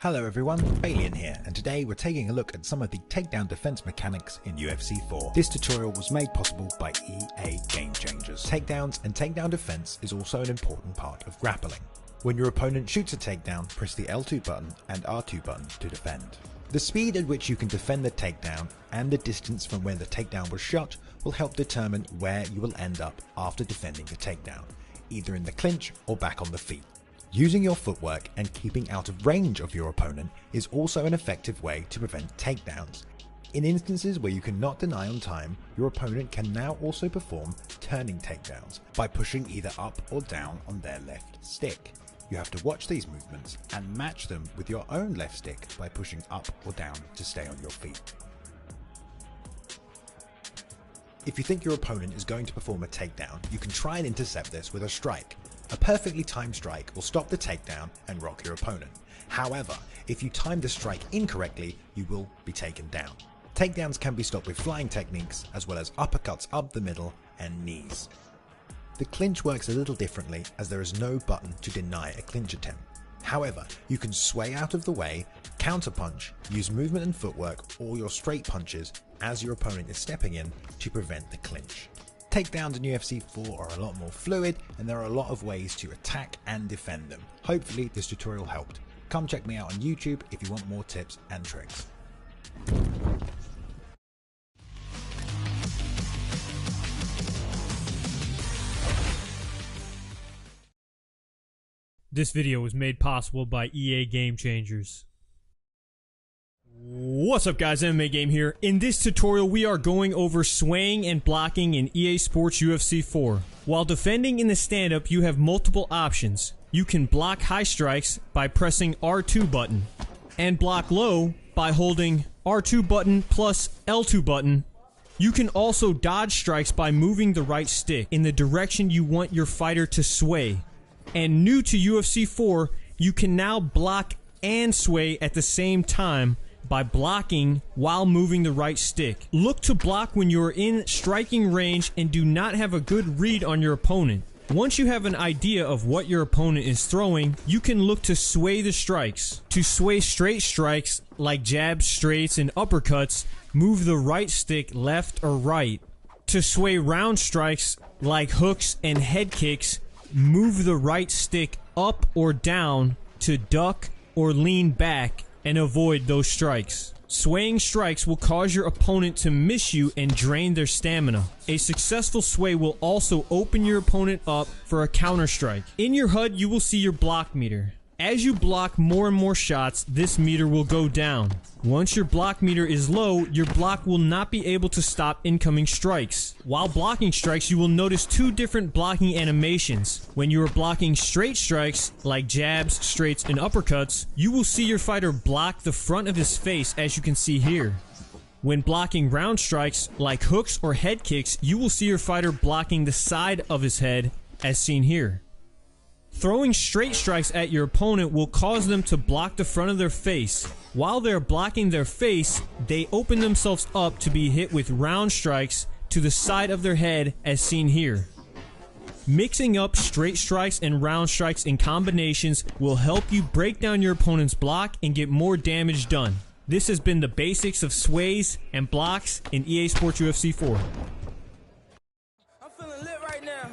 Hello everyone, Balian here, and today we're taking a look at some of the takedown defense mechanics in UFC 4. This tutorial was made possible by EA Game Changers. Takedowns and takedown defense is also an important part of grappling. When your opponent shoots a takedown, press the L2 button and R2 button to defend. The speed at which you can defend the takedown and the distance from where the takedown was shot will help determine where you will end up after defending the takedown, either in the clinch or back on the feet. Using your footwork and keeping out of range of your opponent is also an effective way to prevent takedowns. In instances where you cannot deny on time, your opponent can now also perform turning takedowns by pushing either up or down on their left stick. You have to watch these movements and match them with your own left stick by pushing up or down to stay on your feet. If you think your opponent is going to perform a takedown, you can try and intercept this with a strike. A perfectly timed strike will stop the takedown and rock your opponent. However, if you time the strike incorrectly, you will be taken down. Takedowns can be stopped with flying techniques, as well as uppercuts up the middle and knees. The clinch works a little differently, as there is no button to deny a clinch attempt. However, you can sway out of the way, counterpunch, use movement and footwork or your straight punches as your opponent is stepping in to prevent the clinch. Takedowns in UFC 4 are a lot more fluid, and there are a lot of ways to attack and defend them. Hopefully this tutorial helped. Come check me out on YouTube if you want more tips and tricks. This video was made possible by EA Game Changers. What's up guys, MMA Game here. In this tutorial we are going over swaying and blocking in EA Sports UFC 4. While defending in the stand-up, you have multiple options. You can block high strikes by pressing R2 button, and block low by holding R2 button plus L2 button. You can also dodge strikes by moving the right stick in the direction you want your fighter to sway. And new to UFC 4, you can now block and sway at the same time by blocking while moving the right stick. Look to block when you are in striking range and do not have a good read on your opponent. Once you have an idea of what your opponent is throwing, you can look to sway the strikes. To sway straight strikes like jabs, straights, and uppercuts, move the right stick left or right. To sway round strikes like hooks and head kicks, move the right stick up or down to duck or lean back and avoid those strikes. Swaying strikes will cause your opponent to miss you and drain their stamina. A successful sway will also open your opponent up for a counter strike. In your HUD, you will see your block meter. As you block more and more shots, this meter will go down. Once your block meter is low, your block will not be able to stop incoming strikes. While blocking strikes, you will notice two different blocking animations. When you are blocking straight strikes, like jabs, straights, and uppercuts, you will see your fighter block the front of his face, as you can see here. When blocking round strikes, like hooks or head kicks, you will see your fighter blocking the side of his head, as seen here. Throwing straight strikes at your opponent will cause them to block the front of their face. While they're blocking their face, they open themselves up to be hit with round strikes to the side of their head, as seen here. Mixing up straight strikes and round strikes in combinations will help you break down your opponent's block and get more damage done. This has been the basics of sways and blocks in EA Sports UFC 4. I'm feeling lit right now.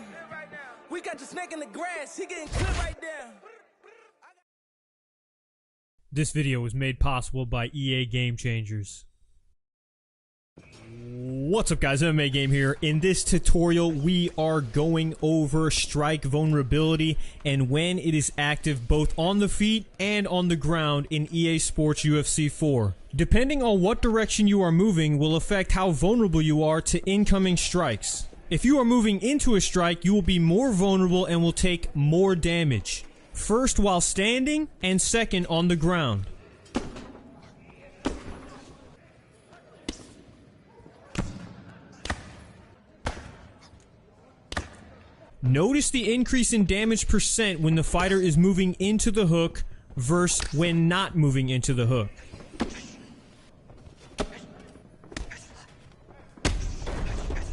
We got the snake in the grass. He getting clipped right there. This video was made possible by EA Game Changers. What's up guys, MMA Game here. In this tutorial we are going over strike vulnerability and when it is active both on the feet and on the ground in EA Sports UFC 4. Depending on what direction you are moving will affect how vulnerable you are to incoming strikes. If you are moving into a strike, you will be more vulnerable and will take more damage. First while standing, and second on the ground. Notice the increase in damage percent when the fighter is moving into the hook versus when not moving into the hook.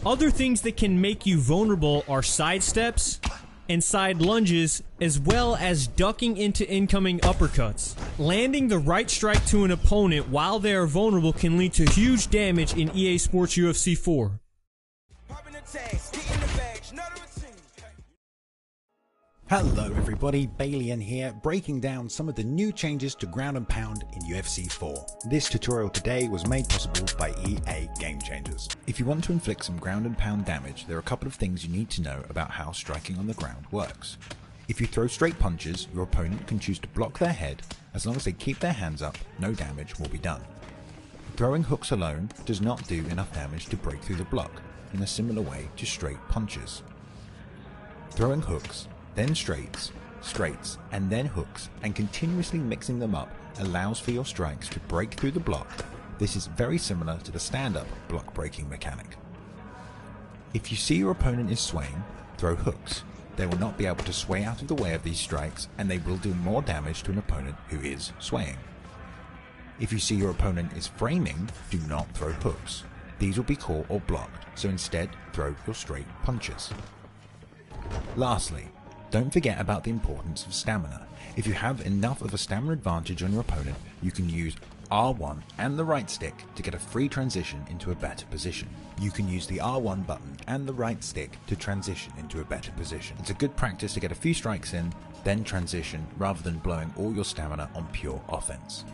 Other things that can make you vulnerable are side steps and side lunges, as well as ducking into incoming uppercuts. Landing the right strike to an opponent while they are vulnerable can lead to huge damage in EA Sports UFC 4. Hello everybody, Balian here, breaking down some of the new changes to ground and pound in UFC 4. This tutorial today was made possible by EA Game Changers. If you want to inflict some ground and pound damage, there are a couple of things you need to know about how striking on the ground works. If you throw straight punches, your opponent can choose to block their head. As long as they keep their hands up, no damage will be done. Throwing hooks alone does not do enough damage to break through the block, in a similar way to straight punches. Throwing hooks, then straights, and then hooks, and continuously mixing them up allows for your strikes to break through the block. This is very similar to the stand-up block breaking mechanic. If you see your opponent is swaying, throw hooks. They will not be able to sway out of the way of these strikes, and they will do more damage to an opponent who is swaying. If you see your opponent is framing, do not throw hooks. These will be caught or blocked, so instead throw your straight punches. Lastly, don't forget about the importance of stamina. If you have enough of a stamina advantage on your opponent, you can use R1 and the right stick to get a free transition into a better position. You can use the R1 button and the right stick to transition into a better position. It's a good practice to get a few strikes in, then transition, rather than blowing all your stamina on pure offense.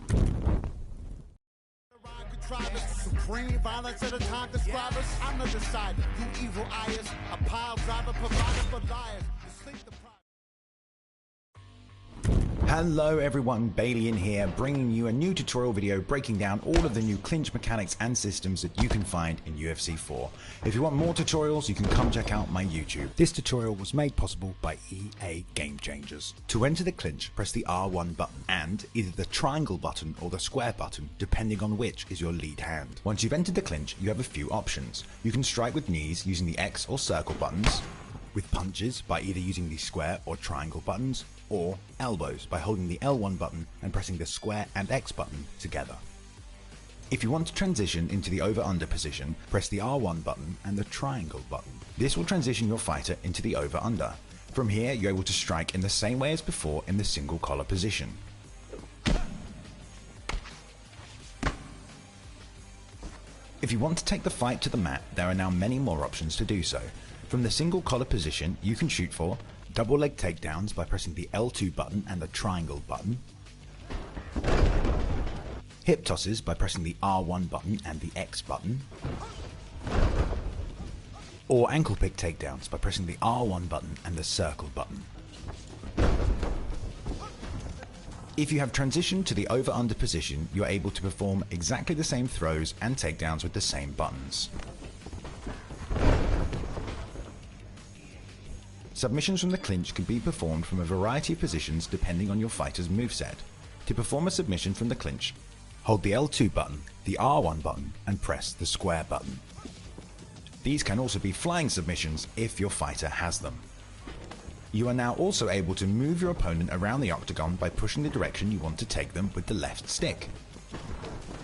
Supreme violence at a time describers. I'm the decider. You evil eyes, a pile driver provider for liars. Hello everyone, Balian here, bringing you a new tutorial video breaking down all of the new clinch mechanics and systems that you can find in UFC 4. If you want more tutorials, you can come check out my YouTube. This tutorial was made possible by EA Game Changers. To enter the clinch, press the R1 button and either the triangle button or the square button, depending on which is your lead hand. Once you've entered the clinch, you have a few options. You can strike with knees using the X or circle buttons, with punches by either using the square or triangle buttons, or elbows by holding the L1 button and pressing the square and X button together. If you want to transition into the over-under position, press the R1 button and the triangle button. This will transition your fighter into the over-under. From here, you're able to strike in the same way as before in the single collar position. If you want to take the fight to the mat, there are now many more options to do so. From the single collar position, you can shoot for double leg takedowns by pressing the L2 button and the triangle button, hip tosses by pressing the R1 button and the X button, or ankle pick takedowns by pressing the R1 button and the circle button. If you have transitioned to the over-under position, you're able to perform exactly the same throws and takedowns with the same buttons. Submissions from the clinch can be performed from a variety of positions depending on your fighter's moveset. To perform a submission from the clinch, hold the L2 button, the R1 button, and press the square button. These can also be flying submissions if your fighter has them. You are now also able to move your opponent around the octagon by pushing the direction you want to take them with the left stick.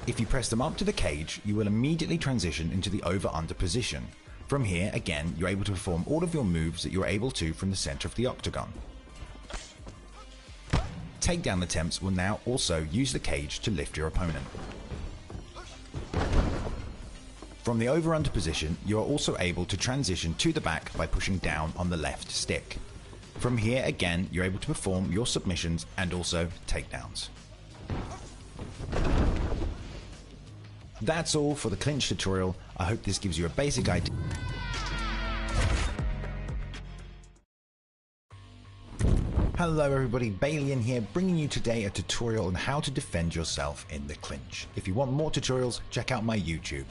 If you press them up to the cage, you will immediately transition into the over-under position. From here, again, you're able to perform all of your moves that you're able to from the center of the octagon. Takedown attempts will now also use the cage to lift your opponent. From the over-under position, you are also able to transition to the back by pushing down on the left stick. From here, again, you're able to perform your submissions and also takedowns. That's all for the clinch tutorial. I hope this gives you a basic idea. Hello everybody, Balian here, bringing you today a tutorial on how to defend yourself in the clinch. If you want more tutorials, check out my YouTube.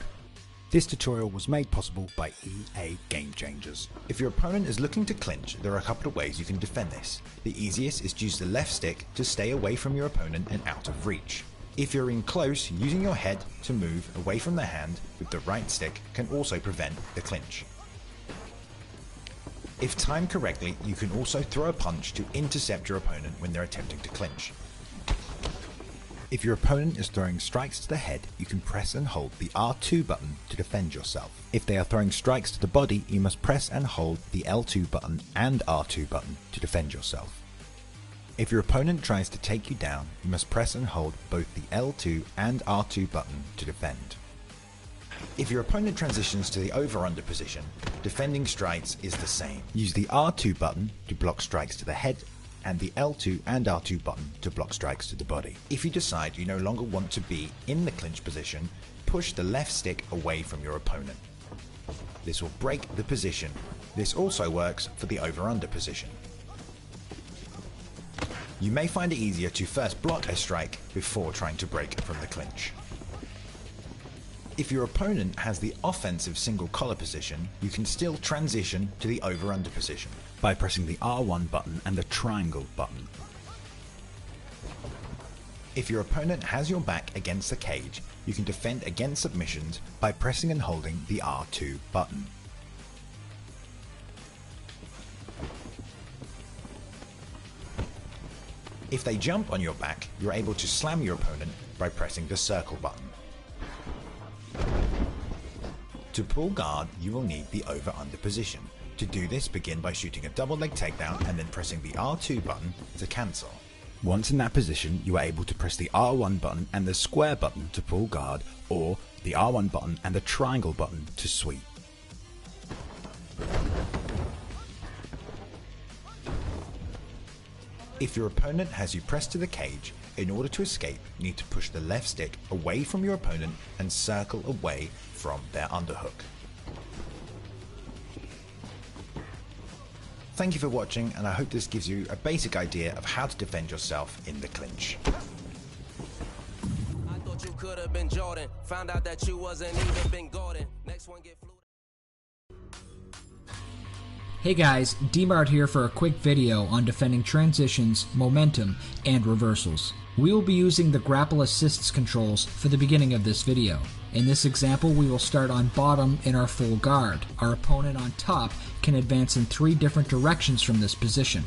This tutorial was made possible by EA Game Changers. If your opponent is looking to clinch, there are a couple of ways you can defend this. The easiest is to use the left stick to stay away from your opponent and out of reach. If you're in close, using your head to move away from the hand with the right stick can also prevent the clinch. If timed correctly, you can also throw a punch to intercept your opponent when they're attempting to clinch. If your opponent is throwing strikes to the head, you can press and hold the R2 button to defend yourself. If they are throwing strikes to the body, you must press and hold the L2 button and R2 button to defend yourself. If your opponent tries to take you down, you must press and hold both the L2 and R2 button to defend. If your opponent transitions to the over-under position, defending strikes is the same. Use the R2 button to block strikes to the head and the L2 and R2 button to block strikes to the body. If you decide you no longer want to be in the clinch position, push the left stick away from your opponent. This will break the position. This also works for the over-under position. You may find it easier to first block a strike before trying to break from the clinch. If your opponent has the offensive single collar position, you can still transition to the over-under position by pressing the R1 button and the triangle button. If your opponent has your back against the cage, you can defend against submissions by pressing and holding the R2 button. If they jump on your back, you're able to slam your opponent by pressing the circle button. To pull guard, you will need the over-under position. To do this, begin by shooting a double leg takedown and then pressing the R2 button to cancel. Once in that position, you are able to press the R1 button and the square button to pull guard, or the R1 button and the triangle button to sweep. If your opponent has you pressed to the cage, in order to escape, you need to push the left stick away from your opponent and circle away from their underhook. Thank you for watching, and I hope this gives you a basic idea of how to defend yourself in the clinch. I thought you could have been Jordan. Found out that you wasn't even Ben Gordon. Next one get flew. Hey guys, D-Mart here for a quick video on defending transitions, momentum, and reversals. We will be using the grapple assists controls for the beginning of this video. In this example, we will start on bottom in our full guard. Our opponent on top can advance in 3 different directions from this position: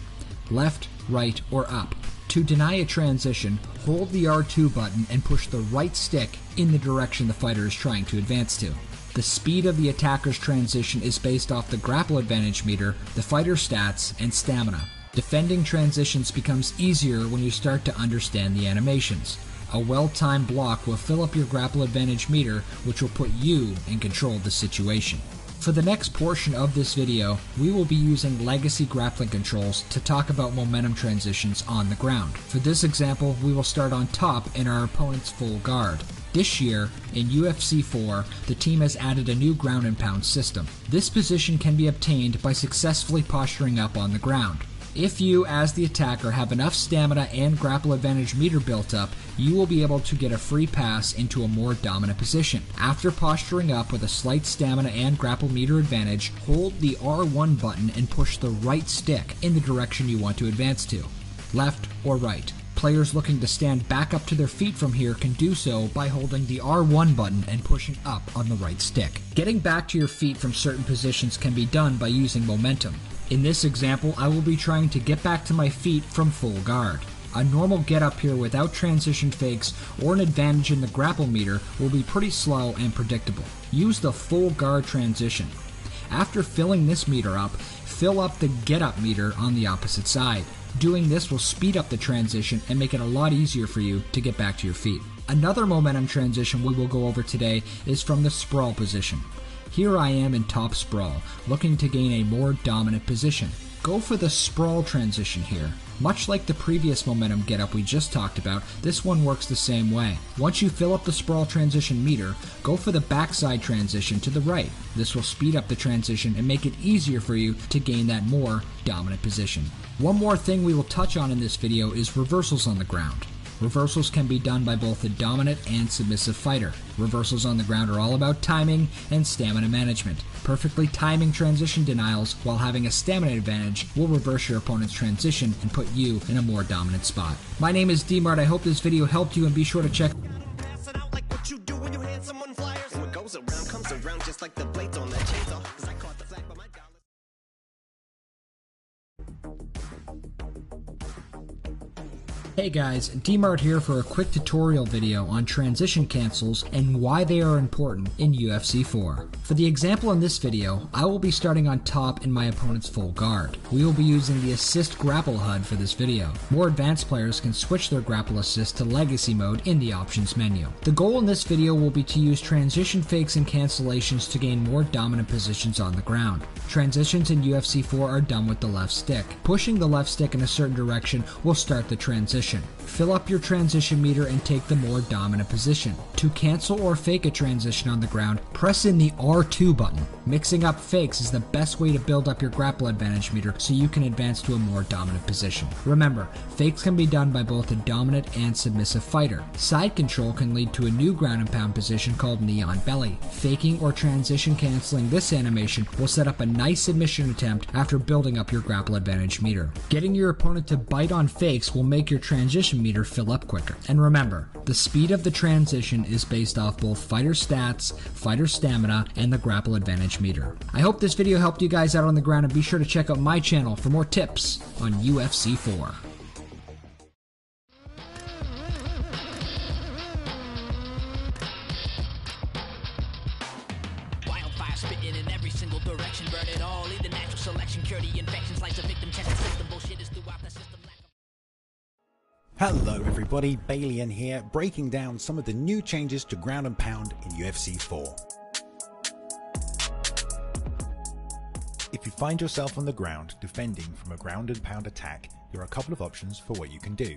left, right, or up. To deny a transition, hold the R2 button and push the right stick in the direction the fighter is trying to advance to. The speed of the attacker's transition is based off the grapple advantage meter, the fighter's stats, and stamina. Defending transitions becomes easier when you start to understand the animations. A well-timed block will fill up your grapple advantage meter, which will put you in control of the situation. For the next portion of this video, we will be using legacy grappling controls to talk about momentum transitions on the ground. For this example, we will start on top in our opponent's full guard. This year, in UFC 4, the team has added a new ground and pound system. This position can be obtained by successfully posturing up on the ground. If you, as the attacker, have enough stamina and grapple advantage meter built up, you will be able to get a free pass into a more dominant position. After posturing up with a slight stamina and grapple meter advantage, hold the R1 button and push the right stick in the direction you want to advance to, left or right. Players looking to stand back up to their feet from here can do so by holding the R1 button and pushing up on the right stick. Getting back to your feet from certain positions can be done by using momentum. In this example, I will be trying to get back to my feet from full guard. A normal get up here without transition fakes or an advantage in the grapple meter will be pretty slow and predictable. Use the full guard transition. After filling this meter up, fill up the get up meter on the opposite side. Doing this will speed up the transition and make it a lot easier for you to get back to your feet. Another momentum transition we will go over today is from the sprawl position. Here I am in top sprawl, looking to gain a more dominant position. Go for the sprawl transition here. Much like the previous momentum getup we just talked about, this one works the same way. Once you fill up the sprawl transition meter, go for the backside transition to the right. This will speed up the transition and make it easier for you to gain that more dominant position. One more thing we will touch on in this video is reversals on the ground. Reversals can be done by both a dominant and submissive fighter. Reversals on the ground are all about timing and stamina management. Perfectly timing transition denials while having a stamina advantage will reverse your opponent's transition and put you in a more dominant spot. My name is D-Mart. I hope this video helped you, and be sure to check. Pass it out like what you do when you hand someone flyers. What goes around comes around, just like the blades on that chainsaw. 'Cause I caught the flag, but my dollar. Hey guys, Dmart here for a quick tutorial video on transition cancels and why they are important in UFC 4. For the example in this video, I will be starting on top in my opponent's full guard. We will be using the assist grapple HUD for this video. More advanced players can switch their grapple assist to legacy mode in the options menu. The goal in this video will be to use transition fakes and cancellations to gain more dominant positions on the ground. Transitions in UFC 4 are done with the left stick. Pushing the left stick in a certain direction will start the transition. Fill up your transition meter and take the more dominant position. To cancel or fake a transition on the ground, press in the R2 button. Mixing up fakes is the best way to build up your grapple advantage meter so you can advance to a more dominant position. Remember, fakes can be done by both a dominant and submissive fighter. Side control can lead to a new ground and pound position called Neon Belly. Faking or transition canceling this animation will set up a nice submission attempt after building up your grapple advantage meter. Getting your opponent to bite on fakes will make your transition meter fill up quicker. And remember, the speed of the transition is based off both fighter stats, fighter stamina, and the grapple advantage meter. I hope this video helped you guys out on the ground, and be sure to check out my channel for more tips on UFC 4. Wildfire spitting in every single direction, burn it all, lead the natural selection, cure the infections, like the victim testing system, bullshit is throughout the system. Hello everybody, Balian here, breaking down some of the new changes to ground and pound in UFC 4. If you find yourself on the ground defending from a ground and pound attack, there are a couple of options for what you can do.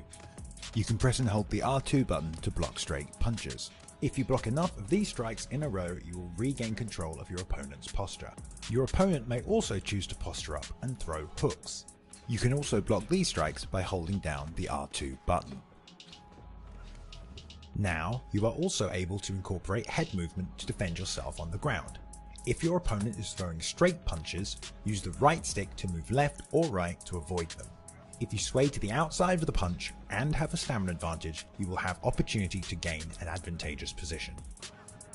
You can press and hold the R2 button to block straight punches. If you block enough of these strikes in a row, you will regain control of your opponent's posture. Your opponent may also choose to posture up and throw hooks. You can also block these strikes by holding down the R2 button. Now, you are also able to incorporate head movement to defend yourself on the ground. If your opponent is throwing straight punches, use the right stick to move left or right to avoid them. If you sway to the outside of the punch and have a stamina advantage, you will have opportunity to gain an advantageous position.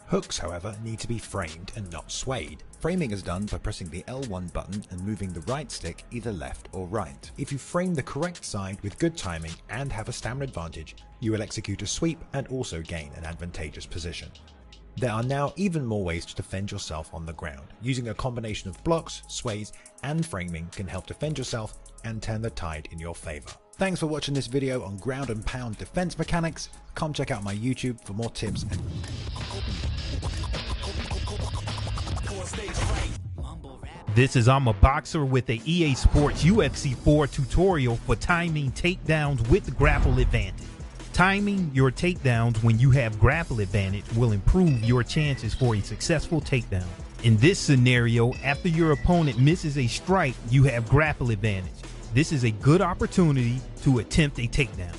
Hooks, however, need to be framed and not swayed. Framing is done by pressing the L1 button and moving the right stick either left or right. If you frame the correct side with good timing and have a stamina advantage, you will execute a sweep and also gain an advantageous position. There are now even more ways to defend yourself on the ground. Using a combination of blocks, sways, and framing can help defend yourself and turn the tide in your favor. Thanks for watching this video on ground and pound defense mechanics. Come check out my YouTube for more tips and This is I'm a Boxer with the EA Sports UFC 4 tutorial for timing takedowns with grapple advantage. Timing your takedowns when you have grapple advantage will improve your chances for a successful takedown. In this scenario, after your opponent misses a strike, you have grapple advantage. This is a good opportunity to attempt a takedown.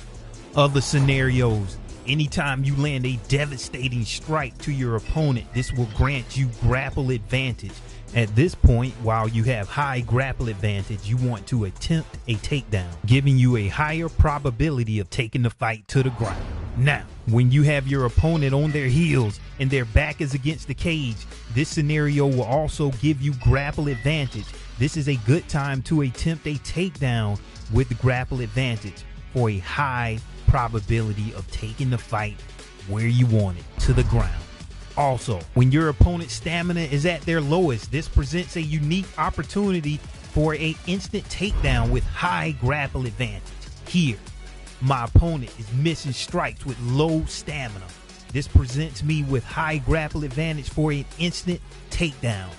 Other scenarios, anytime you land a devastating strike to your opponent, this will grant you grapple advantage. At this point, while you have high grapple advantage, you want to attempt a takedown, giving you a higher probability of taking the fight to the ground. Now, when you have your opponent on their heels and their back is against the cage, this scenario will also give you grapple advantage. This is a good time to attempt a takedown with grapple advantage for a high probability of taking the fight where you want it, to the ground. Also, when your opponent's stamina is at their lowest, this presents a unique opportunity for an instant takedown with high grapple advantage. Here, my opponent is missing strikes with low stamina. This presents me with high grapple advantage for an instant takedown.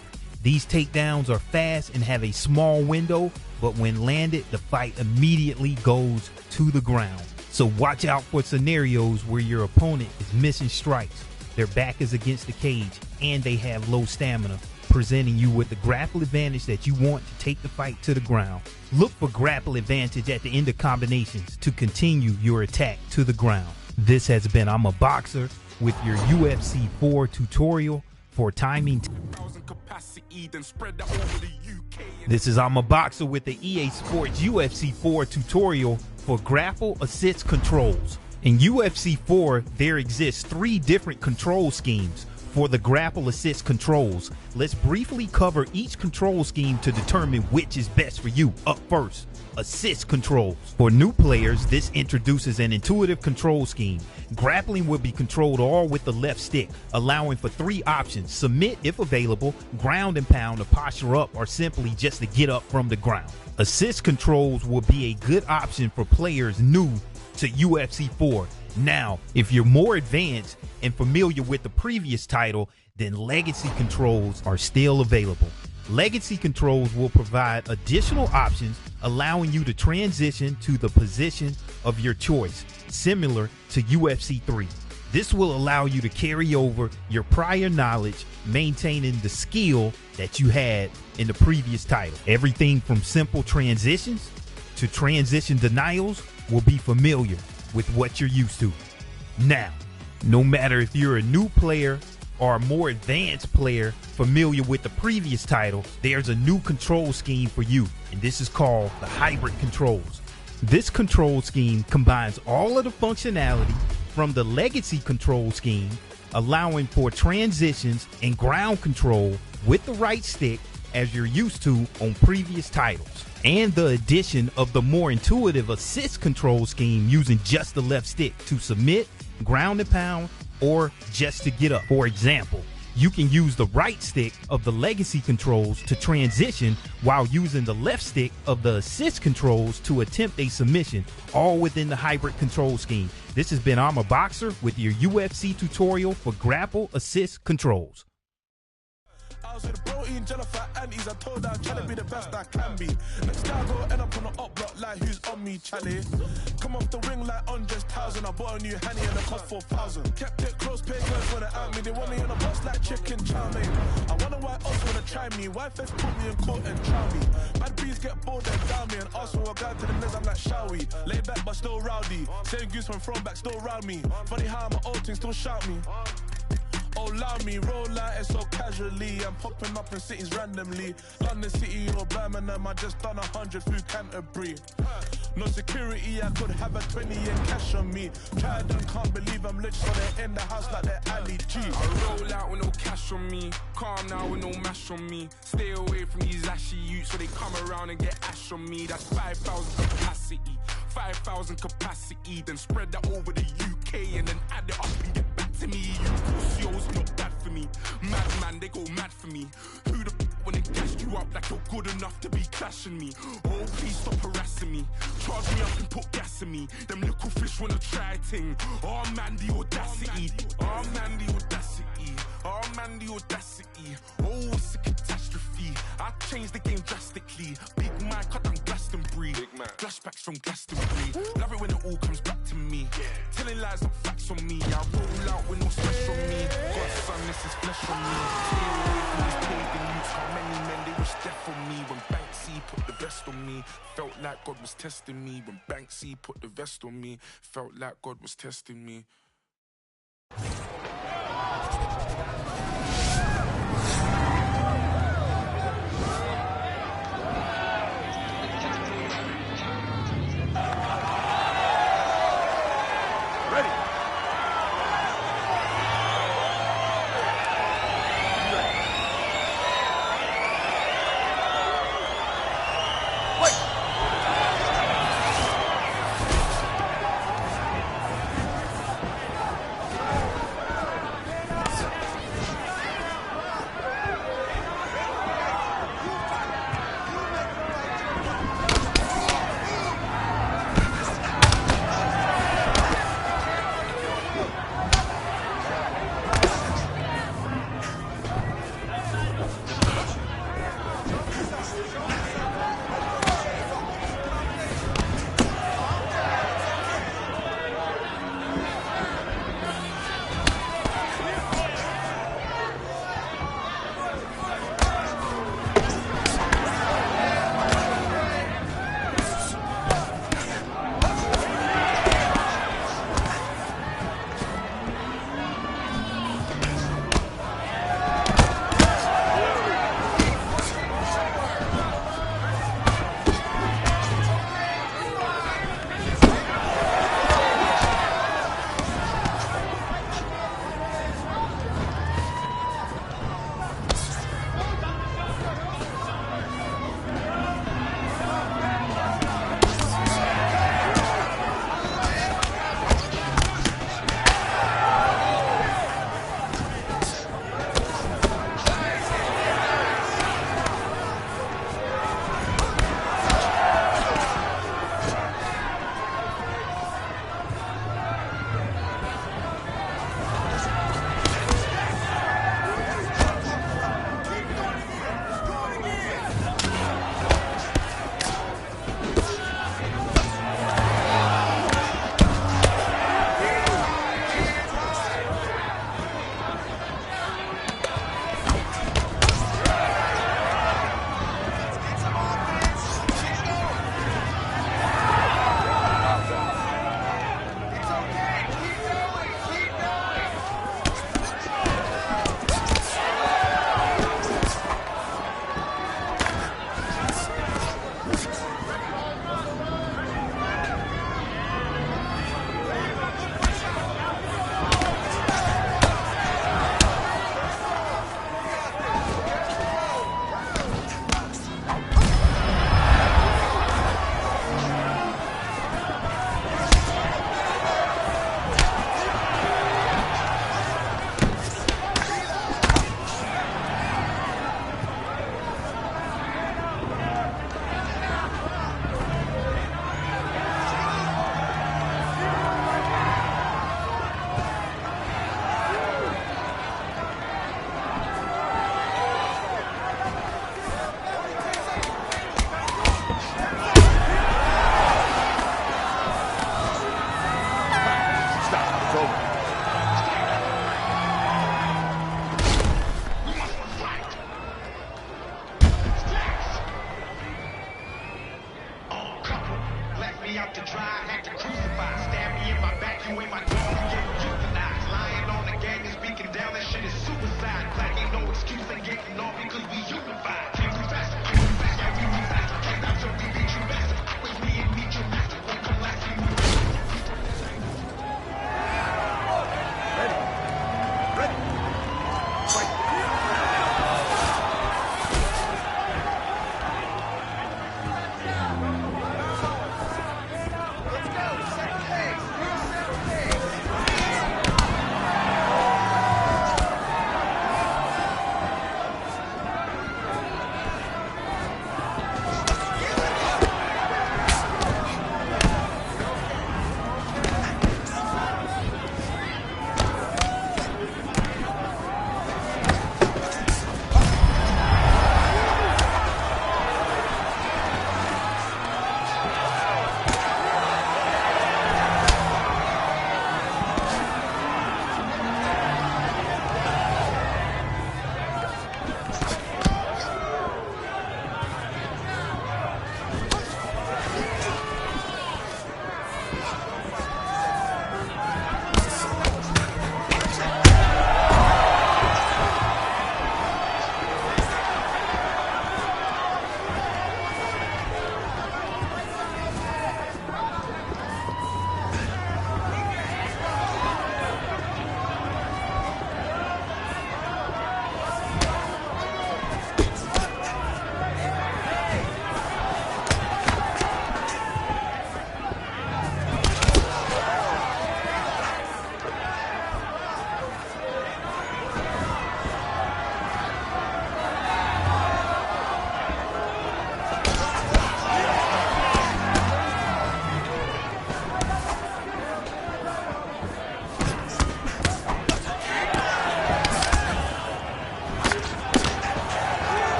These takedowns are fast and have a small window, but when landed, the fight immediately goes to the ground. So watch out for scenarios where your opponent is missing strikes, their back is against the cage, and they have low stamina, presenting you with the grapple advantage that you want to take the fight to the ground. Look for grapple advantage at the end of combinations to continue your attack to the ground. This has been I'm a Boxer with your UFC 4 tutorial for timing. This is I'm a Boxer with the EA Sports UFC 4 tutorial for grapple assist controls. In UFC 4, there exists 3 different control schemes for the grapple assist controls. Let's briefly cover each control scheme to determine which is best for you. Up first, assist controls. For new players, this introduces an intuitive control scheme. Grappling will be controlled all with the left stick, allowing for 3 options: submit if available, ground and pound to posture up, or simply just to get up from the ground. Assist controls will be a good option for players new to UFC 4. Now, if you're more advanced and familiar with the previous title, then Legacy controls are still available. Legacy controls will provide additional options, allowing you to transition to the position of your choice, similar to UFC 3. This will allow you to carry over your prior knowledge, maintaining the skill that you had in the previous title. Everything from simple transitions to transition denials will be familiar with what you're used to. Now, no matter if you're a new player or a more advanced player familiar with the previous title, there's a new control scheme for you, and this is called the hybrid controls. This control scheme combines all of the functionality from the legacy control scheme, allowing for transitions and ground control with the right stick as you're used to on previous titles, and the addition of the more intuitive assist control scheme using just the left stick to submit, ground and pound, or just to get up. For example, you can use the right stick of the legacy controls to transition while using the left stick of the assist controls to attempt a submission, all within the hybrid control scheme. This has been I'm a Boxer with your UFC tutorial for grapple assist controls. I was with the protein, jello fat anties. I told her I'm trying to be the best I can be. Next time I go end up on the up block like who's on me, Charlie. Come off the wing like Andres 1000. I bought a new Henny and it cost 4,000. Kept it close, pay girls wanna at me. They want me on a bus like chicken chow mein. I wonder why else wanna try me. Why first put me in court and try me? Bad bees get bored and down me. And ask for a guy to the nez, I'm like, shall we? Lay back but still rowdy. Same goose from thrown back, still round me. Funny how my old thing still shout me. Oh, allow me, roll like it so casually. I'm popping up in cities randomly. London City or Birmingham, I just done 100 through Canterbury. No security, I could have a 20 in cash on me. Tried and can't believe I'm rich, so they're in the house like they're Ali G. I roll out with no cash on me. Calm now with no mash on me. Stay away from these ashy youths, so they come around and get ash on me. That's 5,000 capacity. 5,000 capacity, then spread that over the UK and then add it up and get back to me. You pussios not bad for me. Madman, they go mad for me. Who the when they gassed you up like you're good enough to be clashing me? Oh, please stop harassing me. Charge me up and put gas in me. Them little fish wanna try ting. Oh man, the audacity. Oh man, the audacity. Oh man, the audacity. Oh, it's a catastrophe. I changed the game drastically. Big man, cut down Glastonbury. Flashbacks from Glastonbury. Love it when it all comes back to me. Telling lies, not facts on me. I roll out with no stress on me. God's son, this is flesh on me. Stay away from these pagan youths. How many men they wish death on me? When Banksy put the vest on me, felt like God was testing me. When Banksy put the vest on me, felt like God was testing me.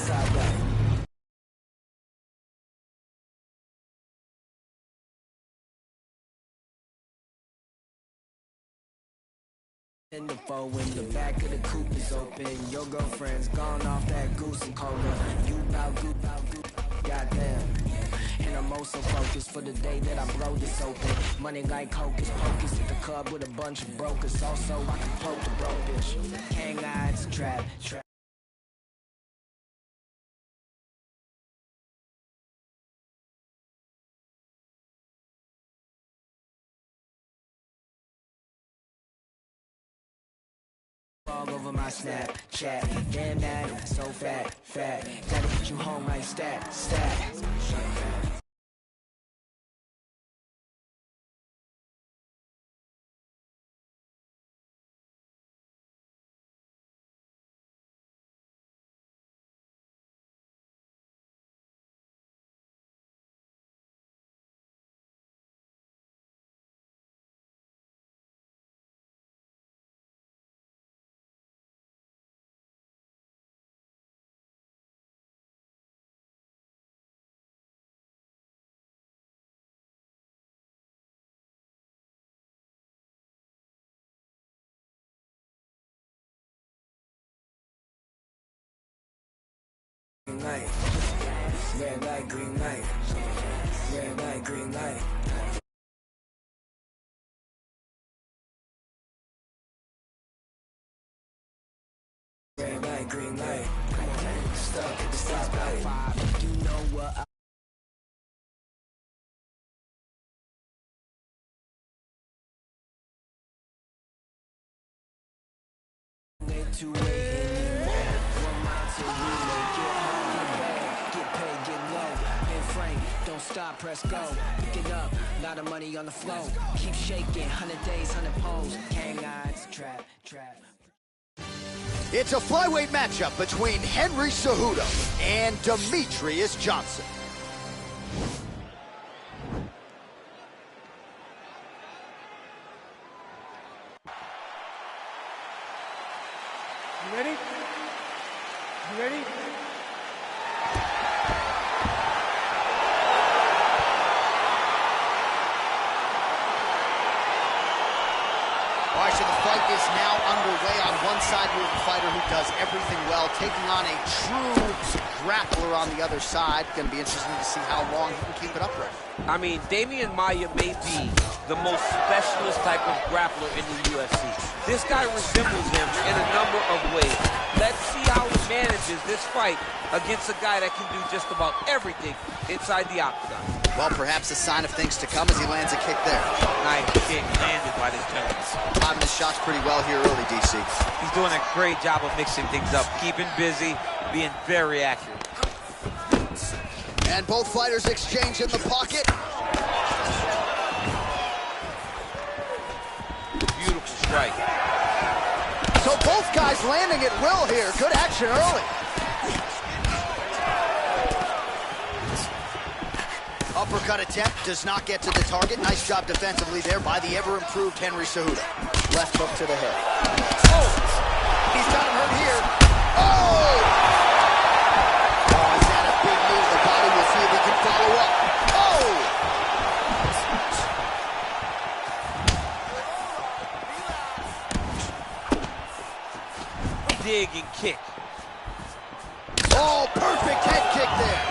side way. In the foe, when the back of the coupe is open, your girlfriend's gone off that goose and cola. You bout goop, goddamn. And I'm also focused for the day that I blow this open. Money like hocus pocus at the club with a bunch of brokers. Also, I can poke the broke bitch. Hang eyes, trap. All over my Snapchat, damn that, so fat, gotta get you home like stat. Night. Red light, green light. Red light, green light. Red light, green light. Stuck at the stoplight. You know what I wait to wait anymore. 1 mile till you make it home. Get paid, get low. Hey Frank, don't stop, press go. Pick it up, lot of money on the flow. Keep shaking, 100 days, 100 poles. Hang eyes, trap. It's a flyweight matchup between Henry Cejudo and Demetrious Johnson. You ready? You ready? All right, so the fight is now underway. On one side, we have a fighter who does everything well, taking on a true grappler on the other side. Going to be interesting to see how long he can keep it upright. I mean, Damian Maia may be the most specialist type of grappler in the UFC. This guy resembles him in a number of ways. Let's see how he manages this fight against a guy that can do just about everything inside the octagon. Well, perhaps a sign of things to come as he lands a kick there. Nice kick landed by this gentleman. Timing his shots pretty well here early, DC. He's doing a great job of mixing things up, keeping busy, being very accurate. And both fighters exchange in the pocket. Beautiful strike. So both guys landing at will here. Good action early. Uppercut attempt does not get to the target. Nice job defensively there by the ever-improved Henry Cejudo. Left hook to the head. Oh! He's got him hurt here. Oh! Oh, he's had a big move. The body will see if he can follow up. Oh! Dig and kick. Oh, perfect head kick there.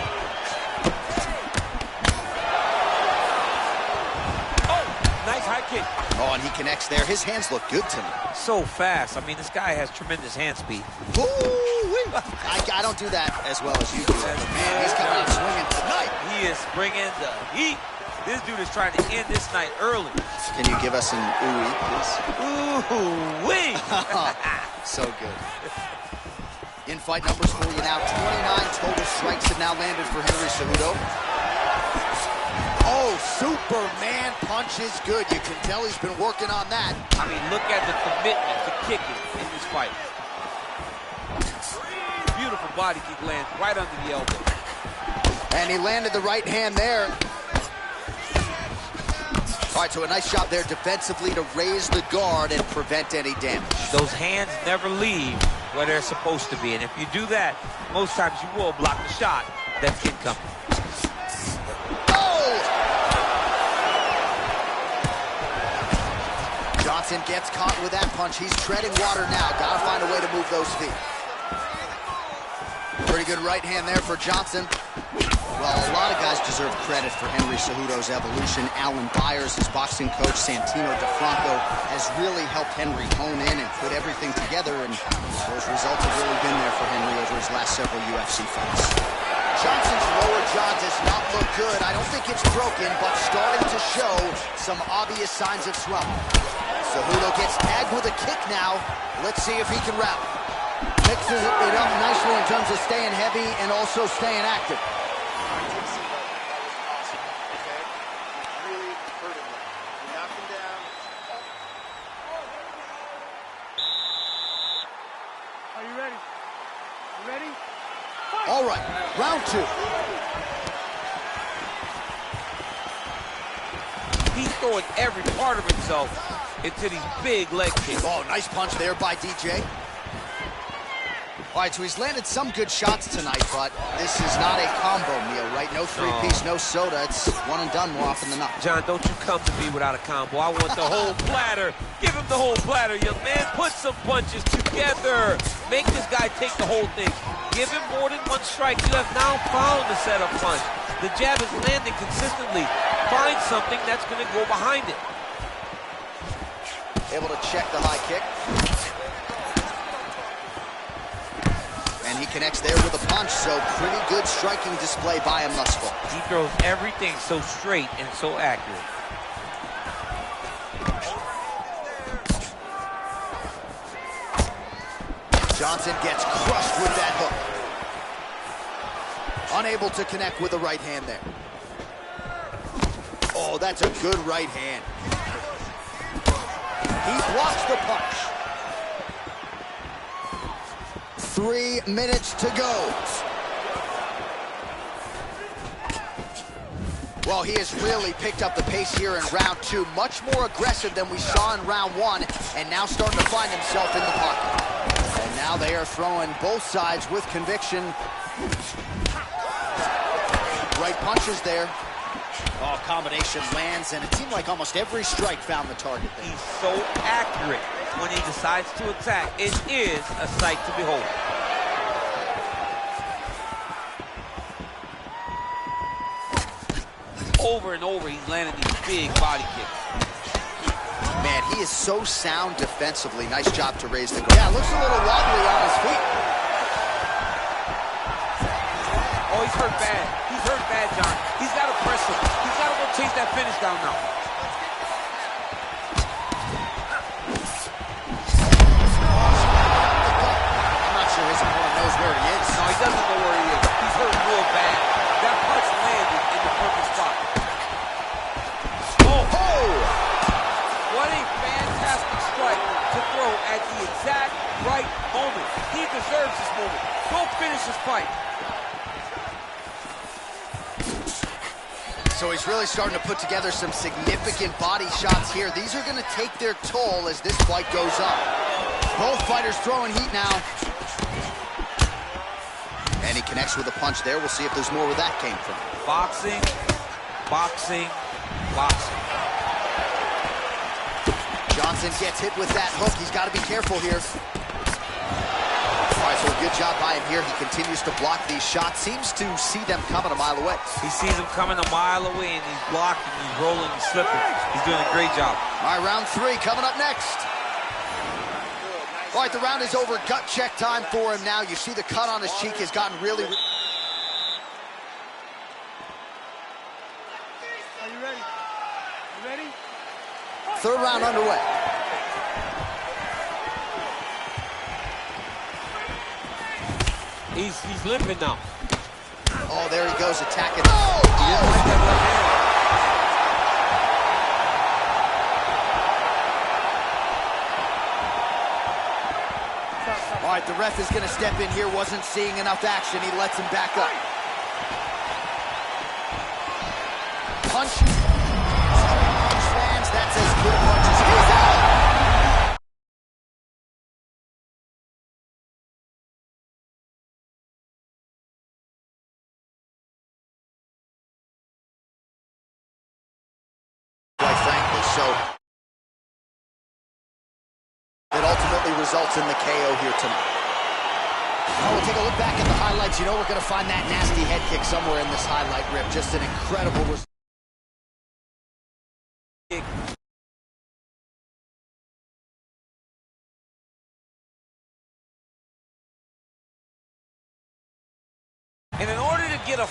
Kick. Oh, and he connects there. His hands look good to me. So fast. I mean, this guy has tremendous hand speed. I don't do that as well as you do. Man, he's coming out swinging tonight. He is bringing the heat. This dude is trying to end this night early. Can you give us an ooh-wee, please? Ooh-wee. So good. In fight numbers for you now. 29 total strikes have now landed for Henry Cejudo. Oh, Superman punch is good. You can tell he's been working on that. I mean, look at the commitment to kicking in this fight. Beautiful body kick lands right under the elbow. And he landed the right hand there. All right, so a nice job there defensively to raise the guard and prevent any damage. Those hands never leave where they're supposed to be. And if you do that, most times you will block the shot that's incoming. Oh! Johnson gets caught with that punch. He's treading water now. Gotta find a way to move those feet. Pretty good right hand there for Johnson. Well, a lot of guys deserve credit for Henry Cejudo's evolution. Alan Byers, his boxing coach, Santino DeFranco, has really helped Henry hone in and put everything together, and those results have really been there for Henry over his last several UFC fights. Johnson's lower jaw does not look good. I don't think it's broken, but starting to show some obvious signs of swelling. Cejudo gets tagged with a kick now. Let's see if he can rally. Mixes it up nicely in terms of staying heavy and also staying active. All right, round two. He's throwing every part of himself into these big leg kicks. Oh, nice punch there by DJ. All right, so he's landed some good shots tonight, but this is not a combo meal, right? No three-piece, no soda. It's one and done more often than not. John, don't you come to me without a combo. I want the whole platter. Give him the whole platter, young man. Put some punches together. Make this guy take the whole thing. Give him more than one strike. You have now found the setup punch. The jab is landing consistently. Find something that's going to go behind it. Able to check the high kick. And he connects there with a punch, so pretty good striking display by him thus far. He throws everything so straight and so accurate. Johnson gets crushed with that hook. Unable to connect with the right hand there. Oh, that's a good right hand. He blocks the punch. 3 minutes to go. Well, he has really picked up the pace here in round two. Much more aggressive than we saw in round one, and now starting to find himself in the pocket. And now they are throwing both sides with conviction. Right punches there. Oh, combination lands, and it seemed like almost every strike found the target there. He's so accurate when he decides to attack. It is a sight to behold. Over and over, he's landing these big body kicks. Man, he is so sound defensively. Nice job to raise the guard. Yeah, looks a little wobbly on his feet. Oh, he's hurt bad. He's hurt bad, John. He's got to press him. He's got to go chase that finish down now. I'm not sure his opponent knows where he is. No, he doesn't know where he is. He's hurt real bad. That punch landed in the perfect spot. Oh! What a fantastic strike to throw at the exact right moment. He deserves this moment. Go finish this fight. So he's really starting to put together some significant body shots here. These are going to take their toll as this fight goes on. Both fighters throwing heat now. And he connects with a punch there. We'll see if there's more where that came from. Boxing, boxing, boxing. Johnson gets hit with that hook. He's got to be careful here. All right, so a good job by him here. He continues to block these shots. Seems to see them coming a mile away. He sees them coming a mile away, and he's blocking, he's rolling, he's slipping. He's doing a great job. All right, round three coming up next. All right, the round is over. Gut check time for him now. You see the cut on his cheek has gotten really... Are you ready? You ready? Third round underway. He's limping now. Oh, there he goes attacking. Oh! He didn't like that left hand. All right, the ref is going to step in here. Wasn't seeing enough action. He lets him back up. Punch. Punch lands. That's as good a punch as his out. It ultimately results in the KO here tonight. Oh, we'll take a look back at the highlights. You know we're going to find that nasty head kick somewhere in this highlight rip. Just an incredible result. And in order to get a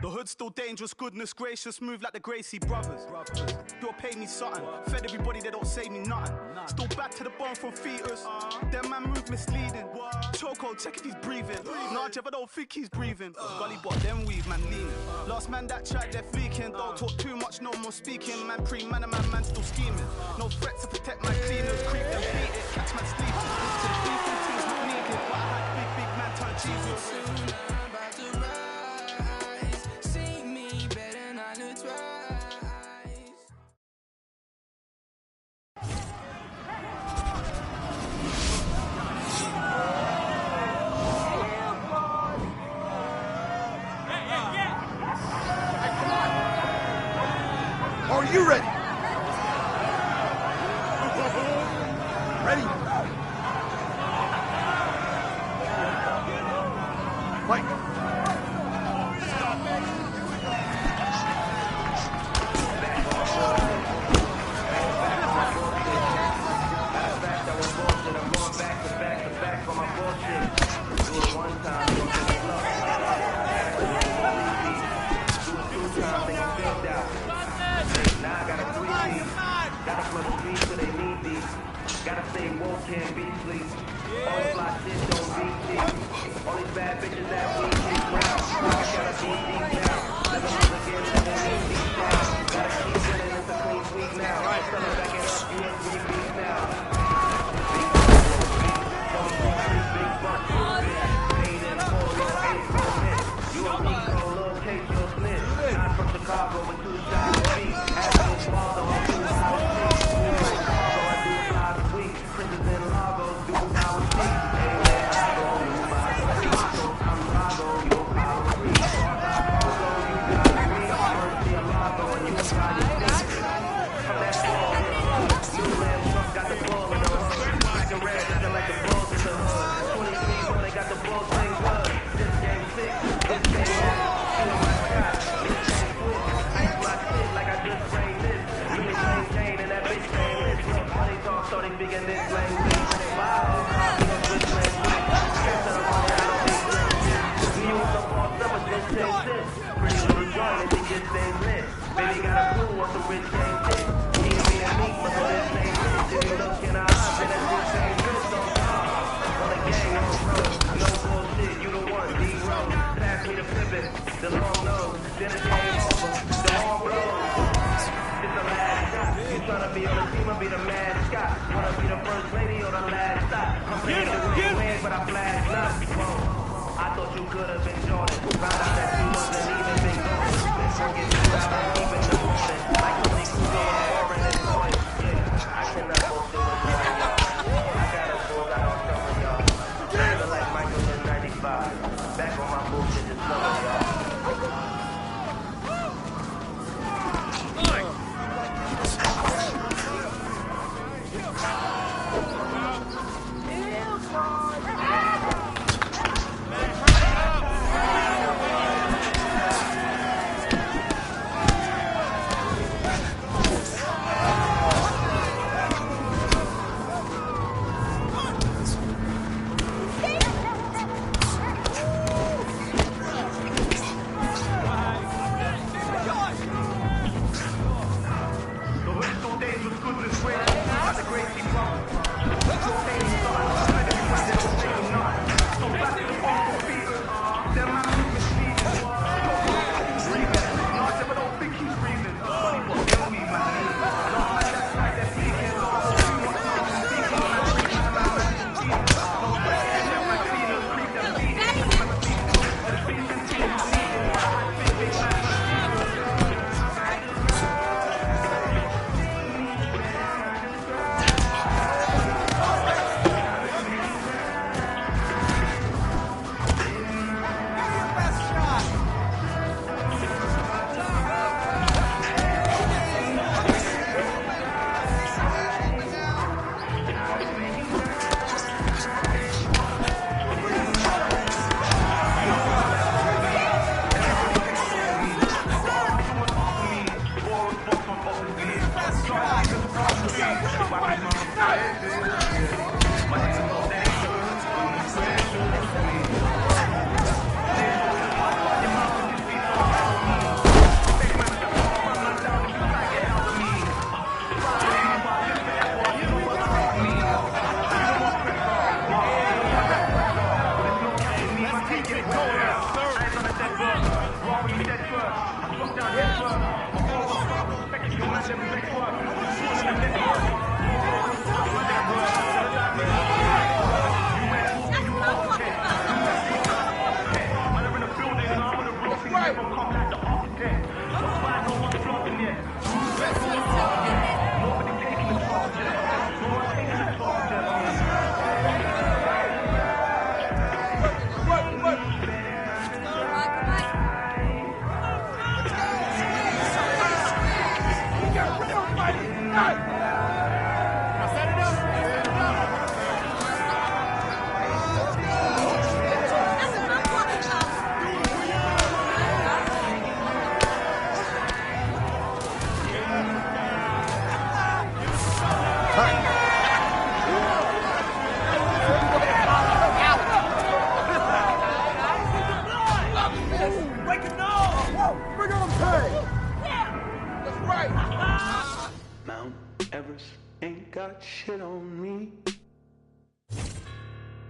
The hood's still dangerous, goodness gracious, move like the Gracie brothers. You'll pay me something, fed everybody, they don't say me nothing. Still back to the bone from fetus, them man move misleading. Choco, check if he's breathing. Nah, Jeff, I don't think he's breathing. Gully bot, them weave, man leaning. Last man that tried, they're fleeking. Don't talk too much, no more speaking. Man pre-man and man still scheming. No threat to protect my cleaners, creep them, beat it, catch man sleeping. To the beef and things not needed, but I had big man turn Jesus. Are you ready? Ready? Fight. Gotta stay woke, can't be sleep. All the fly shit don't be cheap. All these bad bitches that we keep round. I gotta be deep down. Never lose again, never leave deep down. Gotta keep winning, it's a clean sweep now. Tell them back it up, you ain't free beat now. Big bunch, paid in full, little 8%. You a Nico, little case, you'll snitch. I'm from Chicago with 2 shots of feet. Asking father, I'm too high to see. Baby got a clue what the rich game is. He ain't being meek, but the rich ain't rich. If you look in our eyes, then that rich ain't rich on top. On the gang, on the road, no bullshit, you the one, D-Row. Pass me the pivot, the long nose, then it's game over, the long blow. It's the last shot, you tryna be on the team or be the mad Scott. Wanna be the first lady or the last stop. I'm playing the win, but I flash not. Whoa, I thought you could've been Jordan. Found out that you wasn't even been going. Been forgetting you out and even the morning. Like Tony Kudo or in his toy. Yeah, I cannot bullshit with none of y'all. I got a bull, got on some of y'all. Feeling like Michael in 95. Back on my bullshit, just love of y'all. The hood's so dangerous, goodness gracious, like the Gracie brothers. Your pain,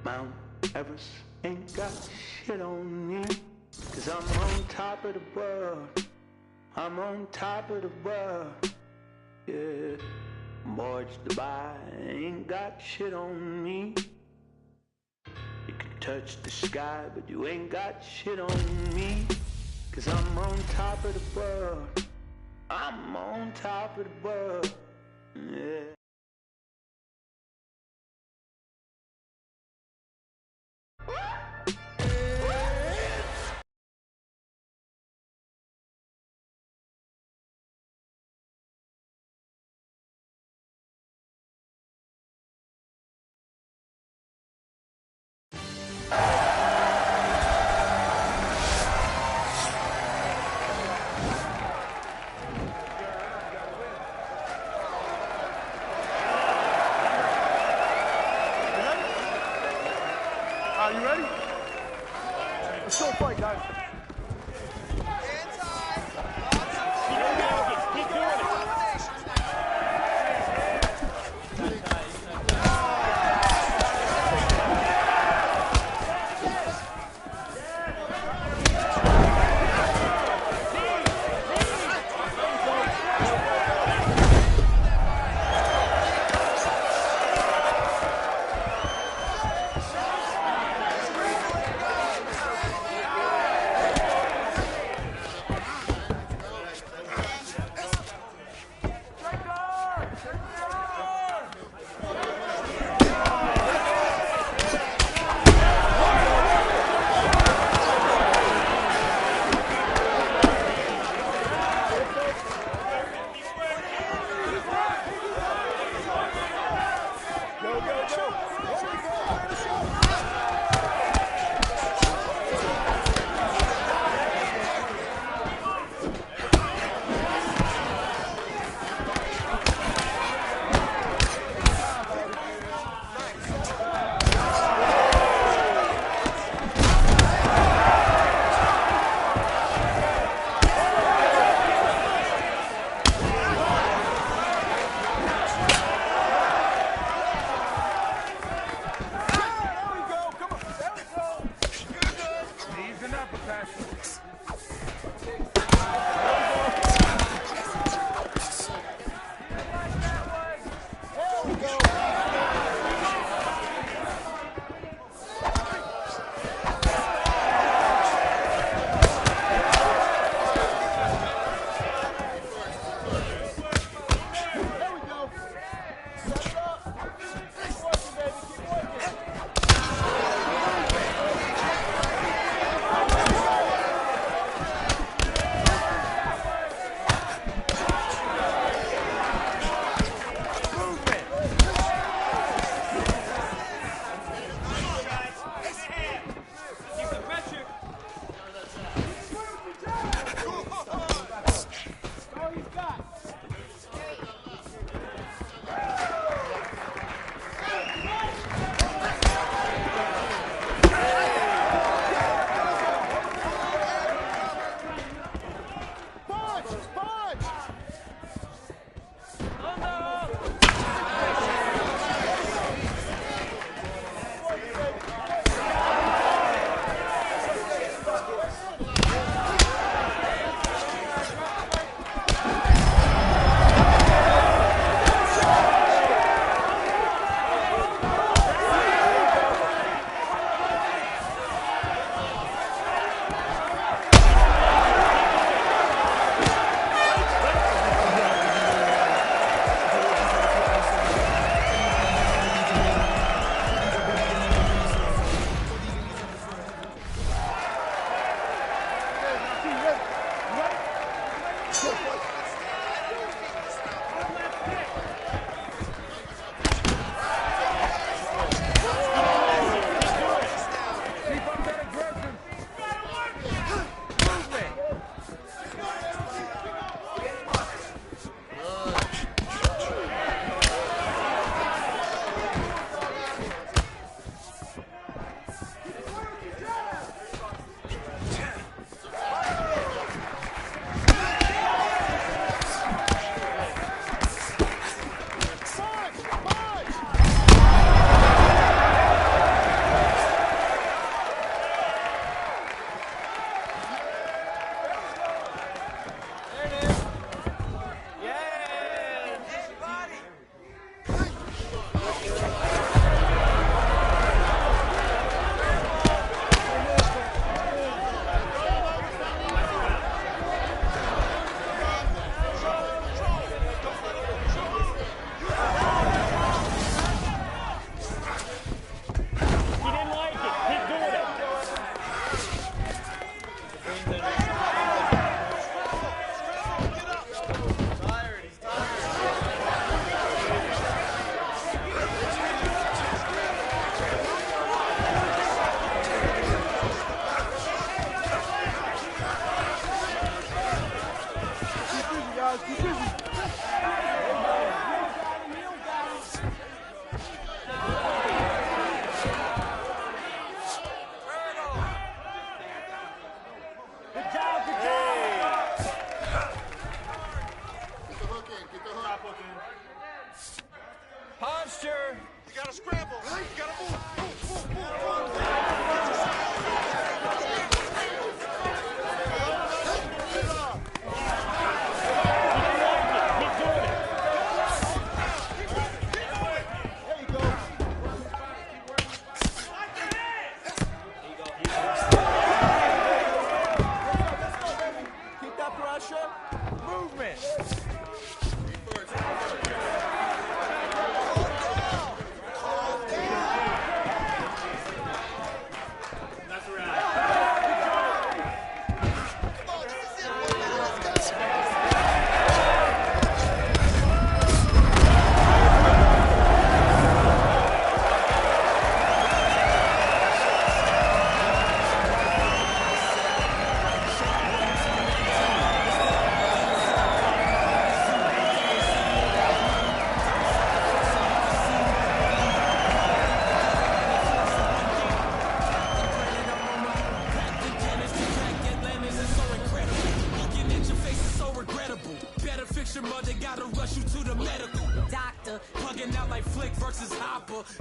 Mount Everest ain't got shit on me, 'cause I'm on top of the world. I'm on top of the world. Yeah. Mortgage Dubai ain't got shit on me. You can touch the sky, but you ain't got shit on me, 'cause I'm on top of the world. I'm on top of the world. Yeah. Are you ready? Let's go fight, guys. Keep doing it. Go, go, go. Here we go.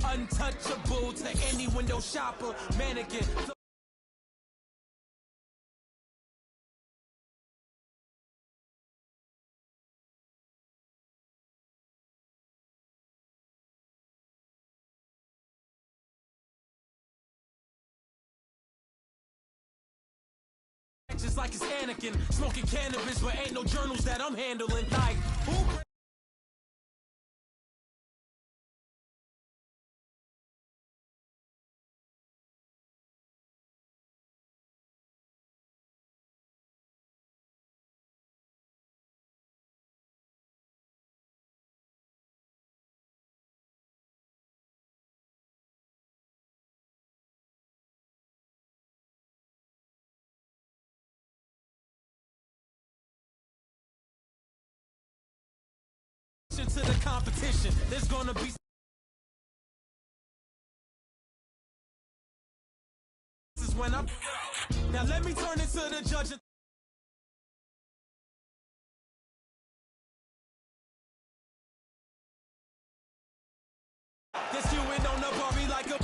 untouchable to any window shopper, mannequin. Just like it's Anakin, smoking cannabis, but ain't no journals that I'm handling. Like, who? To the competition, there's gonna be. This is when I'm. Now let me turn it to the judge. This you in on the Barbie like a.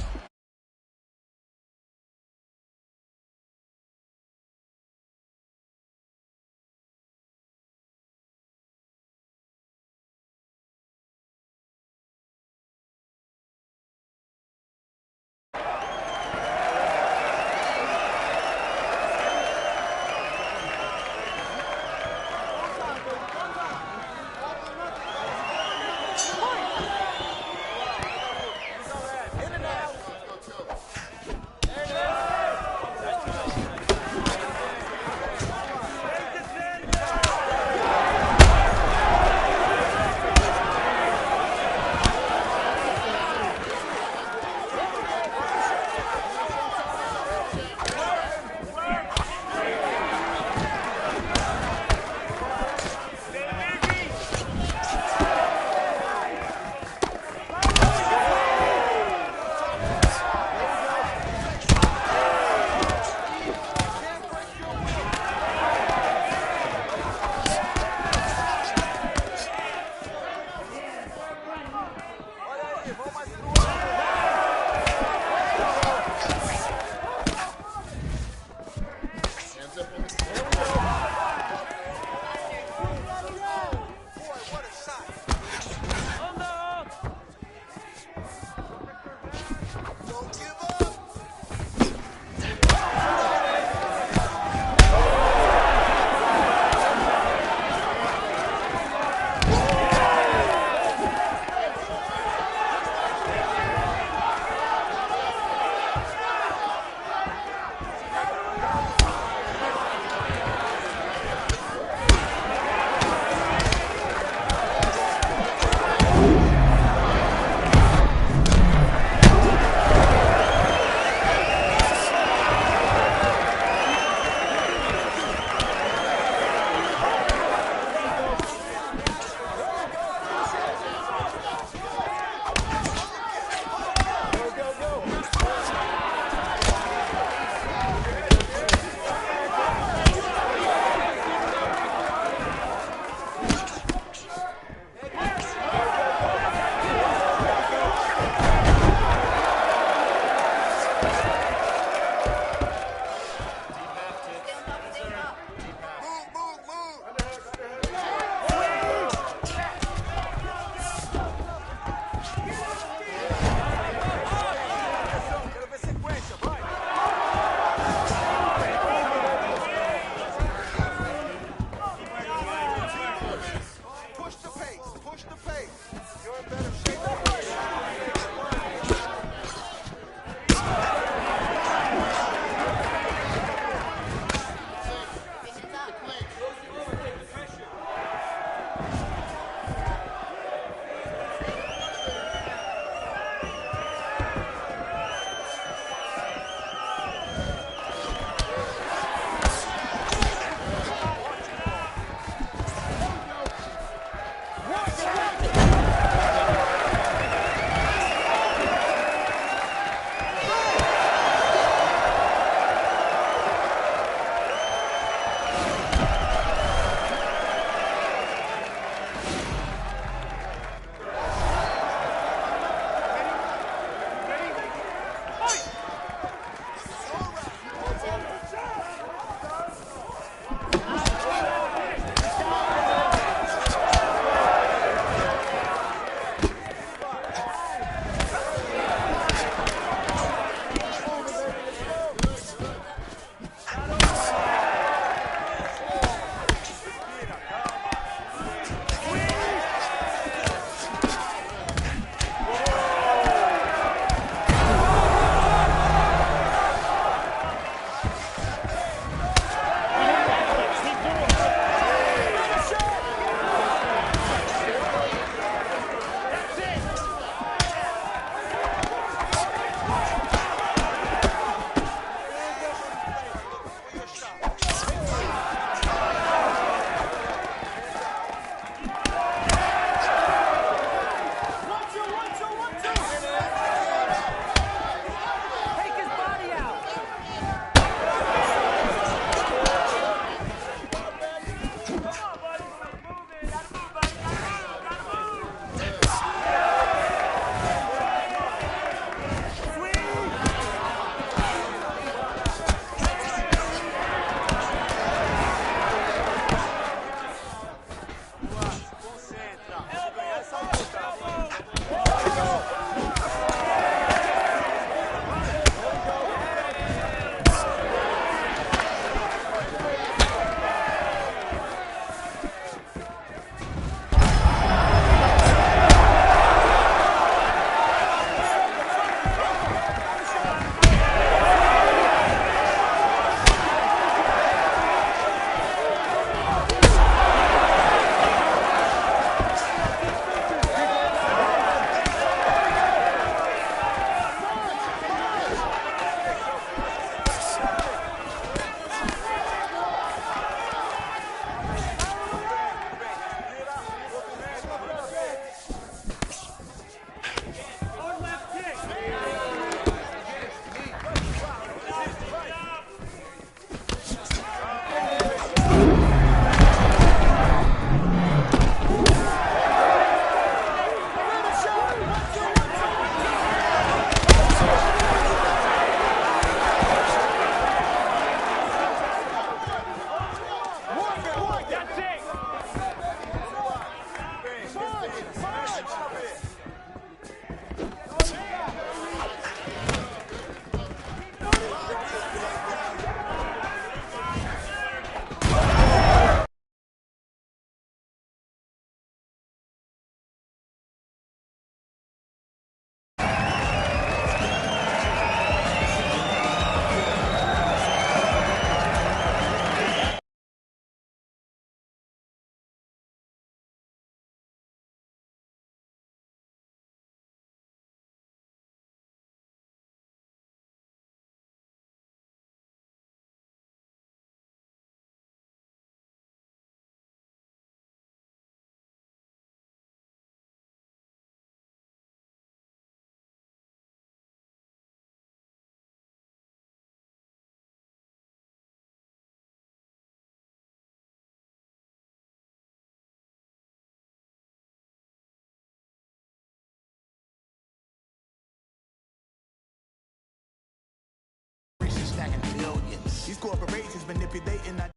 stacking billions. These corporations manipulating that.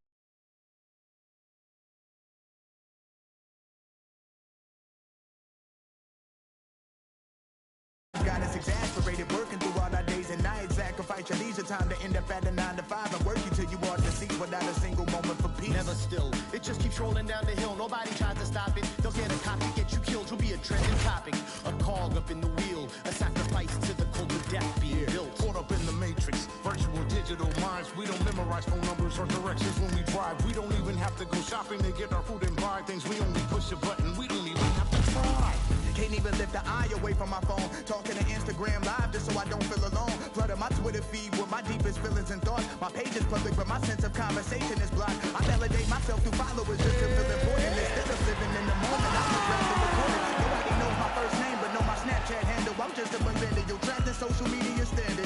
Got us exasperated, working through all our days and nights. Sacrifice your leisure time to end up at a 9 to 5 and work you till you are deceased without a single moment for peace. Never still, it just keeps rolling down the hill. Nobody tries to stop it. They'll get a copy, get you killed. You'll be a trending topic, a cog up in the wheel, a sacrifice to the cult of death being built. Caught up in the matrix, virtual digital minds. We don't memorize phone numbers or directions when we drive. We don't even have to go shopping to get our food and buy things. We only push a button. We don't even have to try. Can't even lift the eye away from my phone. Talking to Instagram live just so I don't feel alone. Flooding my Twitter feed with my deepest feelings and thoughts. My page is public, but my sense of conversation is blocked. I validate myself through followers just to feel important. Instead of living in the moment, I progress to record it. Nobody knows my first name, but know my Snapchat handle. I'm just a millennial trapped in social media standards.